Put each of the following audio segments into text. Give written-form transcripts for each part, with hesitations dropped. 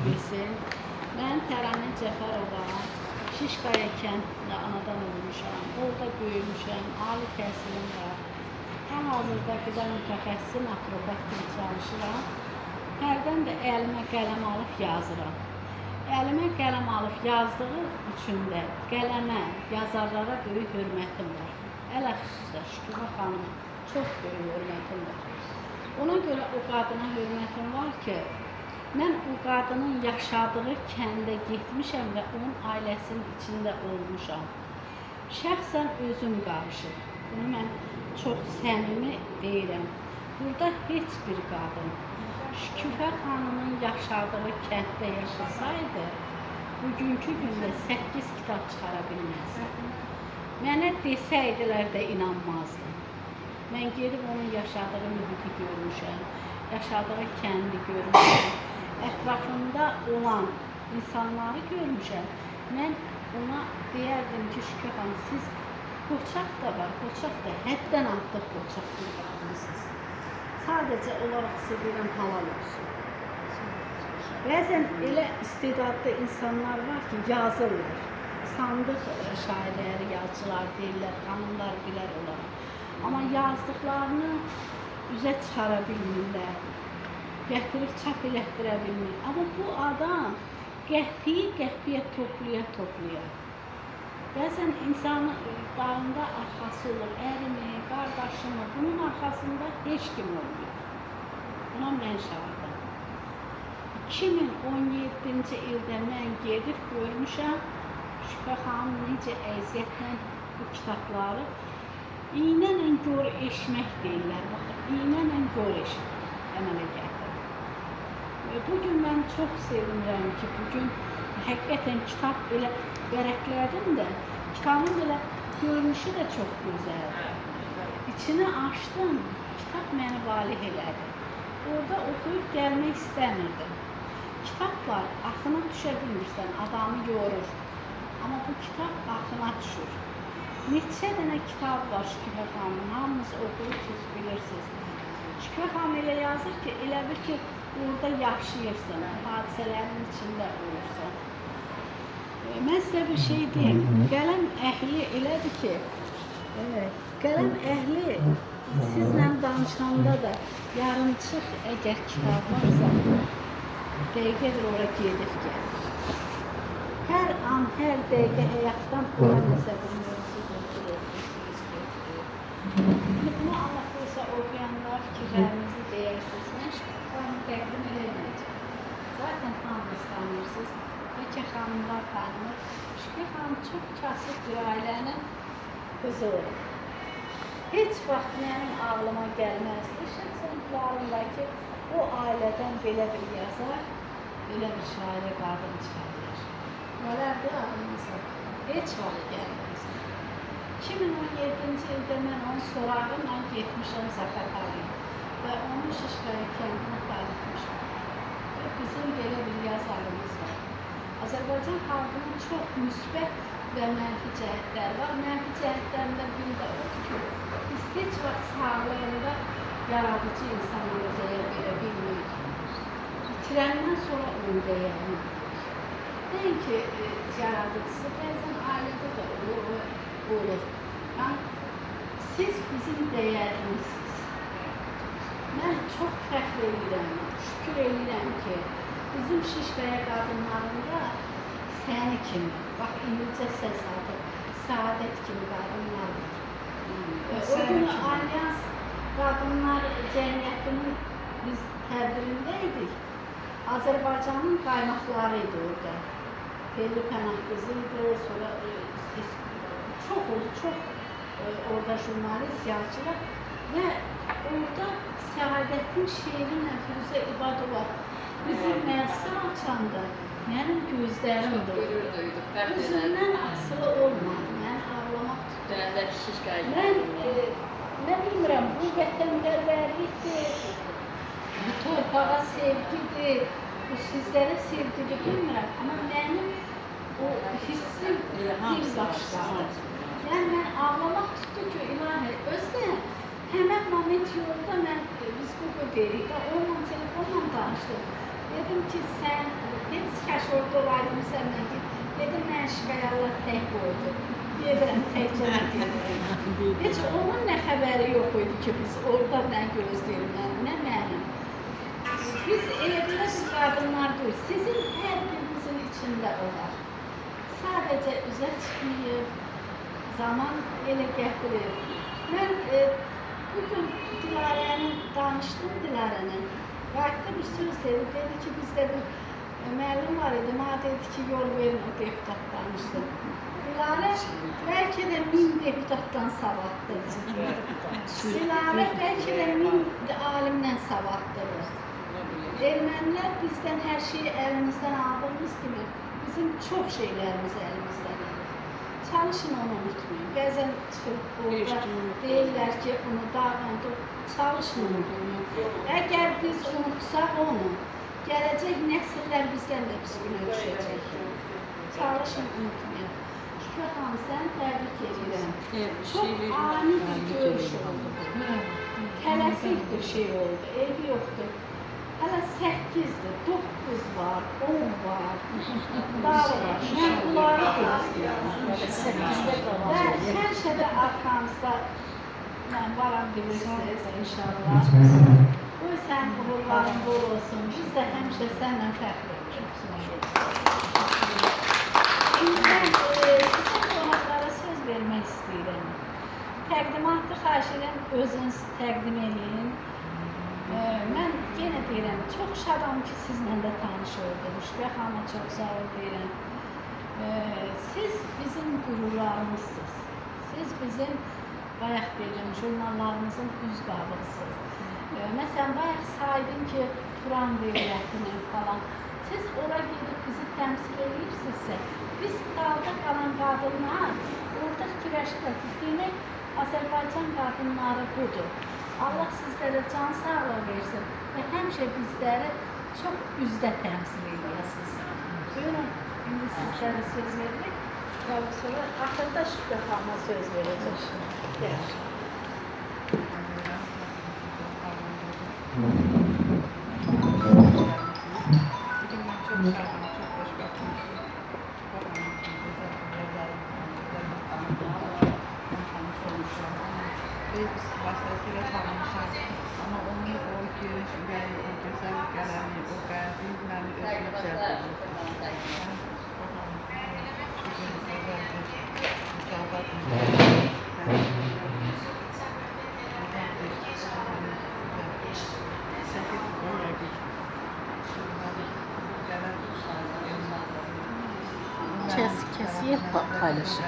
bilsin. Mən Təranə Cəfərova, Şişqaya kəndində anadan olmuşam. Orada böyümüşəm, ali təhsilim var. Hal-hazırda qida mütəxəssisi naturopat kimi çalışıram. Hərdən də əlimə qələm alıb yazıram. Əlimə qələm alıb yazdığı üçün də qələmə, yazarlara böyük hörmətim var. Ələxüsusda Şüküfə xanıma çox böyük hörmətim var. Ona görə o qadına hörmətim var ki, mən o qadının yaşadığı kəndə getmişəm və onun ailəsinin içində olmuşam. Şəxsən özüm qarışıb. Bunu mən çox səmimi deyirəm. Burada heç bir qadın Şüküfə xanımın yaşadığı kənddə yaşasaydı, bugünkü gündə 8 kitab çıxara bilməzdi. Mənə desəydilər də inanmazdım. Mən gedib onun yaşadığı mühiti görmüşəm, yaşadığı kəndi görmüşəm, ətrafında olan insanları görmüşəm. Mən ona deyərdim ki, Şüküfə xanım, siz qoçaq da var, qoçaq da həddən artıq qoçaq bir qadınsınız. Sadəcə olaraq sizə deyirəm, halal olsun. Bəzən elə istedadlı insanlar var ki, yazırlar. Sandıq şairləri, yazıcılar deyirlər, xanımlar bilər olaraq. Amma yazdıqlarını üzə çıxara bilmirlər, gətirib çap elətdirə bilmir. Amma bu adam qəhpiyə toplaya. Bəzən insanın dağında arxası olur, ərimi, qardaşımı, bunun arxasında heç kim olmuyor. Buna mən şahidəm. 2017-ci ildə mən gedib görmüşəm, Şüküfə xanım necə əziyyətlə bu kitabları iynənlə gör eşmək deyirlər. Baxın, iynənlə gör eşmək əmələ gətirir. Bugün mən çox sevinirəm ki, bugün həqiqətən kitab elə vərəqlədim də, kitabın belə görünüşü də çox gözəldir. İçini açdım, kitab məni valih elədi. Orada oxuyub gəlmək istəmirdim. Kitab var, axına düşə bilmirsən, adamı yorur. Amma bu kitab axına düşür. Neçə dənə kitab var Şüküfə xanımın, hamınız oxuyub siz bilirsiniz. Şüküfə xanım elə yazır ki, elə bir ki, orada yaşayırsan, hadisələrin içində olursan. Mən sizə bir şey deyim, qələm əhli elədir ki, qələm əhli sizlə danışanda da yarımçıq əgər kitab varsa, dəqiqədir ora gedib gəlir. Hər an, hər dəqiqə həyatdan ona nəsə bir mövzu götürür. Bunu Allah qoysa oxuyanlar fikirlərinizi deyirsiniz. Mən Şüküfə xanımı təqdim edəcəm. Zaten hamınız tanıyırsınız. Bəlkə xanımlar tanınır. Şüküfə xanım çox kasıb bir ailənin qızı olur. Heç vaxt mənim ağlıma gəlməzdi. Şəxsən qülarındakı o ailədən belə bir yazar, belə bir şairə qadın çıxarılır. Nələrdir ağlınızda? Heç vaxt gəlməzdi. 2017-ci ildə mən onun sorağımla getmişəm Zaqatalaya və onun Şişqaya kəndini tanıtmışam. Bizim belə bir yazarımız var. Azərbaycan xalqının çox müsbət və mənfi cəhətləri var. Mənfi cəhətlərindən biri də odur ki, biz heç vaxt sağlığında yaradıcı insanlara dəyər verə bilmirik. Bitirəndən sonra onun dəyərini bilirik. Deyin ki, yaradıcısı bəzən ailədə də olur. Siz bizim dəyərimizsiniz. Mən çox fəxr edirəm, şükür edirəm ki, bizim Şişqaya qadınlarında səni kimi, bax, İngilizcə səs adı, Səadət kimi qadınlar var. O gün Alyans Qadınlar Cəmiyyətinin biz tədbirindəydik. Azərbaycanın qaynaqları idi orada. Pelli Pənah qızı idi, sonra çox oldu, çox orada jurnalist, yazıcılar və orada Səadətin şeiri ilə Firuzə İbadova bizim məclisə açanda mənim gözlərim doldu. Üzümdən asılı olmadı, mən ağlamaq tutdum. Mən bilmirəm, bu vətənpərvərlikdir, bu torpağa sevgidir, bu sizlərə sevgidir, bilmirəm. Amma mənim o hissim bir başqadır. Yəni, mən ağlamaq tutdu ki, ilahi, özlə həmən moment yolda mən, biz Google deyirik də, onunla telefonla danışdım. Dedim ki, sən orada olaydım sənlə ki, dedim mən Şübhəyə Allah tək qoydu. Gedirəm, təkcə gedirəm. Heç onun nə xəbəri yox idi ki, biz orada nə gözləyir mənim, nə mənim. Biz elə belə bir qadınlar deyil, sizin hər birinizin içində olar. Sadəcə üzə çıxmayıb, zaman elə gətirir. Mən bugün Dilarənin, danışdım Dilarənin, vaxtda bir söz dedi ki, bizdə bir müəllim var idi, mənə dedi ki, yol verin o deputat danışsın. Dilarə bəlkə də 1000 deputatdan savadlıdır. Dilarə bəlkə də 1000 alimdən savadlıdır. Ermənilər bizdən hər şeyi əlimizdən aldığımız kimi bizim çox şeylərimiz əlimizdən alır. Çalışın onu unutmayın. Bəzən çıxıb orada deyirlər ki, onu dağındı. Çalışın unutmayın. Əgər biz unutsaq onu, gələcək nəsillər bizdən də pis günə düşəcək. Çalışın unutmayın. Şükrə xanım, sən təbrik edirəm. Çox ani bir görüş oldu. Tələsik bir şey oldu, eybi yoxdur. Hələ 8-dir, 9 var, 10 var, daha var. Mən bunları gözləyirəm. Və həmişə də arxamızda varam bilirsiniz, inşallah. Qoy sən uğurların bol olsun, biz də həmişə sənlə fəxr edirik. İndi mən sizə qonaqlara söz vermək istəyirəm. Təqdimatı xahiş edirəm, özünüz təqdim edin. Mən yenə deyirəm, çox şadam ki, sizlə də tanış oldum. Şükrə xanıma çox sağ ol deyirəm. Siz bizim qürurlarımızsınız. Siz bizim, bayaq deyirəm, jurnallarımızın üz qabığısınız. Məsələn, bayaq saydım ki, Turan devlətinin falan. Siz ora gedib bizi təmsil edirsinizsə, biz qalda qalan qadınlar orada fikirləşdik. Demək, Azərbaycan qadınları budur. Allah sizlərə can sağlığı versin və həmişə bizləri çox üzdə təmsil edirsiniz. Buyurun, indi sizlərə söz veririk. Sonra axırda Şükrə xanıma söz verəcək. Gəl. Bugün mən çox şadım, çox xoşbəxtəm ki, tanış olmuşam. Biz vasitəsilə tanışam, amma onun o geniş ürəyi, o gözəl qələmi, o qəlbi məni özünə cəlb edir. Bugün gözəl bir müsabat Kəsiyə paylaşır.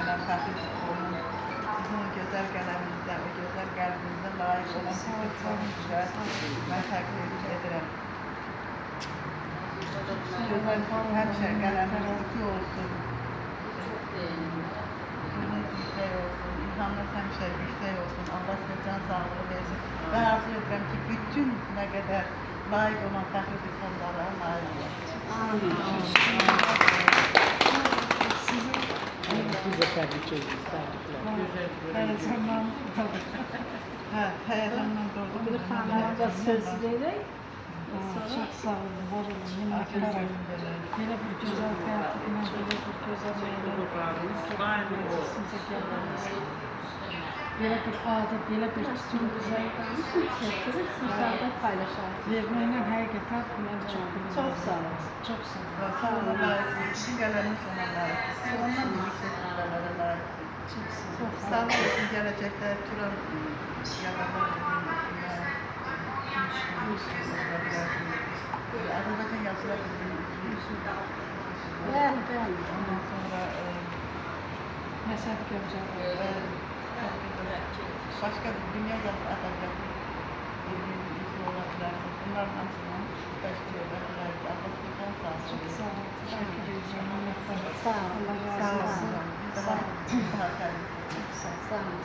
Sizin gözəl qələminizdə, o gözəl qəlbinizdə layiq olan bir çalışmışlar. Mən təqdir edirəm. Gözəl həmişə qələmin orki olsun. Günün yüksək olsun, insanlar həmişə yüksək olsun. Allah sizə can sağlığı versin. Və arzu edirəm ki, bütün nə qədər layiq olan fəxri diplomlara layiq olsun. Biz də təbrik edirik. Həyəcandan doğdum. Bir xanıma da söz verək. Çox sağ olun, var olun, minnətdarım. Belə bir gözəl tərtiblə, belə bir gözəl məclisimizə gəldiniz. Belə bir adı, belə bir tütün bizə Çəkirik, sizlərdə paylaşarsınız. verməklə həqiqətən mən çox bilmirəm. Çox sağ olun. Çox sağ olun. Sağ olun, layiqsiniz. Sizin qələminiz ona layiqsiniz. Ondan yüksək qələlərə layiqsiniz. Çox sağ olun. Sağ olun, gələcəkdə Turan yaralar Azərbaycan yazılar Bəli, bəli. Ondan sonra Məsəd Göbcəl. başqa bir dünya yazı ədəbiyyatı ilgili ola bilər. Bunların hamısından təşkil edə bilərik. Azərbaycan sağ olun. Çox sağ olun. Təşəkkür edirəm. Minnətdarım. Sağ olun. Allah Sağ razı olsun. olun. Daha təbii. Sağ olun.